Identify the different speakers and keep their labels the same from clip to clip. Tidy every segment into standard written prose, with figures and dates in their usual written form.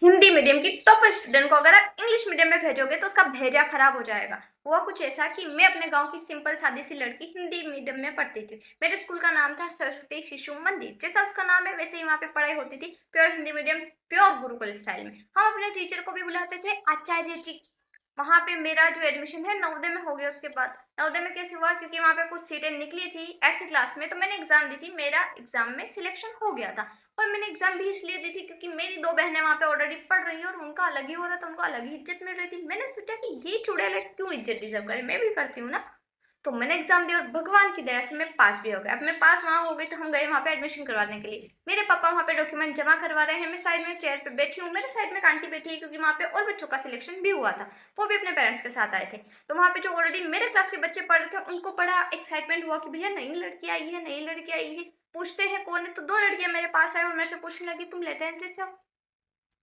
Speaker 1: Hindi medium की topper student को अगर आप इंग्लिश मीडियम में भेजोगे तो उसका भेजा खराब हो जाएगा। हुआ कुछ ऐसा कि मैं अपने गांव की सिंपल सादी सी लड़की हिंदी मीडियम में पढ़ती थी। मेरे स्कूल का नाम था सरस्वती शिशु मंदिर। जैसा उसका नाम है वैसे ही वहाँ पे पढ़ाई होती थी, pure Hindi medium, pure Gurukul style में। हम अपने टीचर को भी बुलाते थे आचार्य जी। वहाँ पे मेरा जो एडमिशन है नवोदय में हो गया। उसके बाद नवोदय में कैसे हुआ, क्योंकि वहाँ पे कुछ सीटें निकली थी 8th क्लास में, तो मैंने एग्जाम दी थी, मेरा एग्जाम में सिलेक्शन हो गया था। और मैंने एग्जाम भी इसलिए दी थी क्योंकि मेरी दो बहनें वहाँ पे ऑलरेडी पढ़ रही है और उनका अलग ही हो रहा था, उनको अलग ही इज्जत मिल रही थी। मैंने सोचा कि ये चुड़ैल क्यों इज्जत डिजर्व करे, मैं भी करती हूँ ना। तो मैंने एग्जाम दिया और भगवान की दया से मैं पास भी हो गया। अब मैं पास वहाँ हो गई तो हम गए वहाँ पे एडमिशन करवाने के लिए। मेरे पापा वहाँ पे डॉक्यूमेंट जमा करवा रहे हैं, मैं साइड में चेयर पे बैठी हूँ, मेरे साइड में एक आंटी बैठी है क्योंकि वहाँ पे और बच्चों का सिलेक्शन भी हुआ था, वो भी अपने पेरेंट्स के साथ आए थे। तो वहाँ पे जो ऑलरेडी मेरे क्लास के बच्चे पढ़ रहे थे उनको बड़ा एक्साइटमेंट हुआ कि भैया नई लड़की आई है, नई लड़की आई है, पूछते हैं कौन है। तो दो लड़कियां मेरे पास आई और मेरे से पूछने लगी तुम लेटर एंट्री से हो।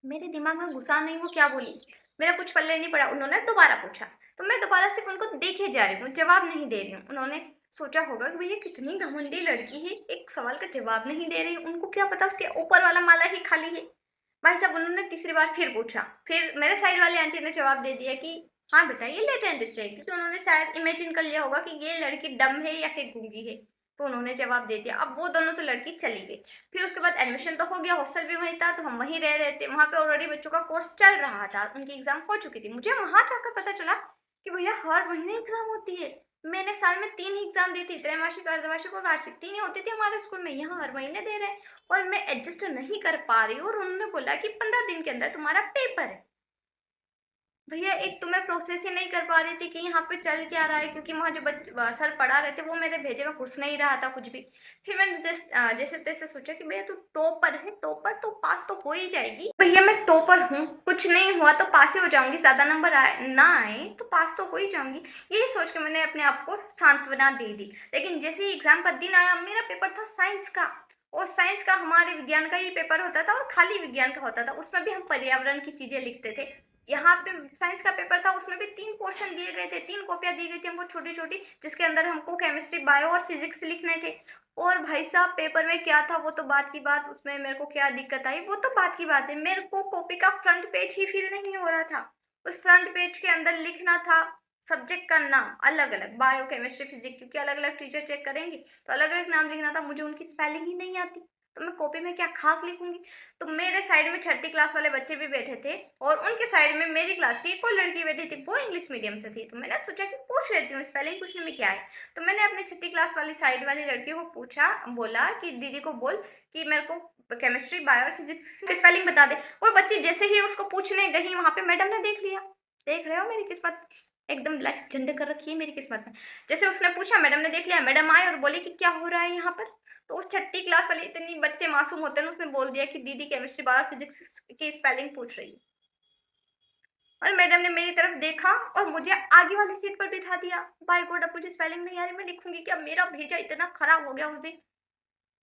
Speaker 1: मेरे दिमाग में घुसा नहीं वो क्या बोली, मेरा कुछ पल्ले नहीं पड़ा। उन्होंने दोबारा पूछा तो मैं दोबारा सिर्फ उनको देखे जा रही हूँ, जवाब नहीं दे रही हूँ। उन्होंने सोचा होगा कि भैया कितनी घमंडी लड़की है, एक सवाल का जवाब नहीं दे रही। उनको क्या पता उसके ऊपर वाला माला ही खाली है। भाई साहब उन्होंने तीसरी बार फिर पूछा, फिर मेरे साइड वाली आंटी ने जवाब दे दिया कि हाँ बेटा ये लेट एंट्री से है, क्योंकि उन्होंने शायद इमेजिन कर लिया होगा कि ये लड़की डम है या फिर गूंगी है। तो उन्होंने जवाब दे दिया। अब वो दोनों तो लड़की चली गई। फिर उसके बाद एडमिशन तो हो गया, हॉस्टल भी वहीं था, तो हम वहीं रह रहे थे। वहाँ पे ऑलरेडी बच्चों का कोर्स चल रहा था, उनकी एग्जाम हो चुकी थी। मुझे वहाँ जाकर पता चला कि भैया हर महीने एग्जाम होती है। मैंने साल में 3 ही एग्जाम दी थी, त्रैमासिक, अर्धवार्षिक और वार्षिक, 3 ही होती थी हमारे स्कूल में। यहाँ हर महीने दे रहे हैं और मैं एडजस्ट नहीं कर पा रही हूँ। और उन्होंने बोला कि 15 दिन के अंदर तुम्हारा पेपर है। भैया एक तो मैं प्रोसेस ही नहीं कर पा रही थी कि यहाँ पे चल क्या रहा है, क्योंकि वहाँ जो सर पढ़ा रहे थे वो मेरे भेजे में घुस नहीं रहा था कुछ भी। फिर मैंने जैसे तैसे सोचा कि भैया तू टॉपर है, टॉपर तो पास तो हो ही जाएगी। भैया मैं टॉपर हूँ, कुछ नहीं हुआ तो पास ही हो जाऊंगी, ज्यादा नंबर आए ना आए तो पास तो हो ही जाऊंगी। यही सोच के मैंने अपने आप को सांत्वना दे दी। लेकिन जैसे ही एग्जाम का दिन आया, मेरा पेपर था साइंस का। और साइंस का हमारे विज्ञान का ही पेपर होता था और खाली विज्ञान का होता था, उसमें भी हम पर्यावरण की चीजें लिखते थे। यहाँ पे साइंस का पेपर था, उसमें भी 3 पोर्शन दिए गए थे, 3 कॉपियां दी गई थी हमको छोटी छोटी, जिसके अंदर हमको केमिस्ट्री, बायो और फिजिक्स लिखने थे। और भाई साहब पेपर में क्या था वो तो बात की बात, उसमें मेरे को क्या दिक्कत आई वो तो बात की बात है। मेरे को कॉपी का फ्रंट पेज ही फिल नहीं हो रहा था। उस फ्रंट पेज के अंदर लिखना था सब्जेक्ट का नाम अलग अलग, बायो, केमिस्ट्री, फिजिक्स, क्योंकि अलग अलग टीचर चेक करेंगे, तो अलग अलग नाम लिखना था। मुझे उनकी स्पेलिंग ही नहीं आती, तो मैं कॉपी में क्या खाक लिखूंगी। तो मेरे साइड में 6ठी क्लास वाले बच्चे भी बैठे थे और उनके साइड में मेरी क्लास की एक और लड़की बैठी थी, वो इंग्लिश मीडियम से थी। तो मैंने सोचा कि पूछ लेती हूँ स्पेलिंग पूछने में क्या है। तो मैंने अपने 6ठी क्लास वाली साइड वाली लड़की को पूछा, बोला कि दीदी को बोल कि मेरे को केमिस्ट्री, बायो और फिजिक्स की स्पेलिंग बता दे। वो बच्ची जैसे ही उसको पूछने गई, वहां पे मैडम ने देख लिया। देख रहे हो मेरी किस्मत, एकदम लाइफ झंडे कर रखी है मेरी किस्मत में। जैसे उसने पूछा, मैडम ने देख लिया, मैडम आए और बोले कि क्या हो रहा है यहाँ पर। तो उस 6ठी क्लास वाली, इतनी बच्चे मासूम होते हैं, उसने बोल दिया कि दीदी केमिस्ट्री, बायो, फिजिक्स की स्पेलिंग पूछ रही है। और मैडम ने मेरी तरफ देखा और मुझे आगे वाली सीट पर बिठा दिया। बाय गॉड, अब मुझे स्पेलिंग नहीं आ रही, मैं लिखूंगी क्या। मेरा भेजा इतना खराब हो गया उस दिन,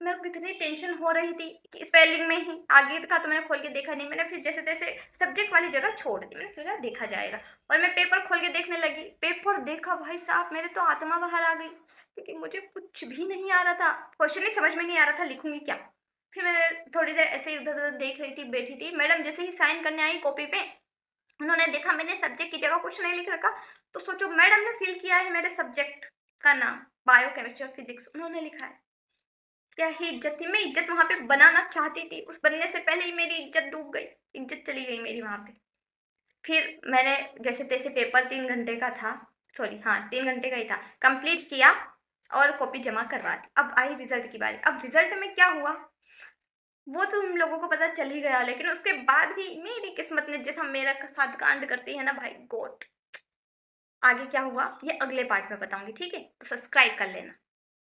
Speaker 1: मेरे को कितनी टेंशन हो रही थी कि स्पेलिंग में ही आगे का तो मैंने खोल के देखा नहीं। मैंने फिर जैसे तैसे सब्जेक्ट वाली जगह छोड़ दी, मैंने सोचा देखा जाएगा। और मैं पेपर खोल के देखने लगी, पेपर देखा भाई साहब मेरे तो आत्मा बाहर आ गई, क्योंकि मुझे कुछ भी नहीं आ रहा था, क्वेश्चन ही समझ में नहीं आ रहा था लिखूंगी क्या। फिर मैंने थोड़ी देर ऐसे ही उधर उधर देख रही थी, बैठी थी। मैडम जैसे ही साइन करने आई कॉपी पे, उन्होंने देखा मैंने सब्जेक्ट की जगह कुछ नहीं लिख रखा, तो सोचो मैडम ने फिल किया है मेरे सब्जेक्ट का नाम, बायो, केमिस्ट्री और फिजिक्स उन्होंने लिखा है। क्या ही इज्जत थी, मैं इज्जत वहां पे बनाना चाहती थी, उस बनने से पहले ही मेरी इज्जत डूब गई, इज्जत चली गई मेरी वहां पे। फिर मैंने जैसे तैसे पेपर 3 घंटे का था, सॉरी हाँ 3 घंटे का ही था, कंप्लीट किया और कॉपी जमा करवा दी। अब आई रिजल्ट की बारी। अब रिजल्ट में क्या हुआ वो तो तुम लोगों को पता चल ही गया, लेकिन उसके बाद भी मेरी किस्मत ने जैसा मेरा साथ कांड करती है ना भाई गोट, आगे क्या हुआ ये अगले पार्ट में बताऊंगी, ठीक है, तो सब्सक्राइब कर लेना।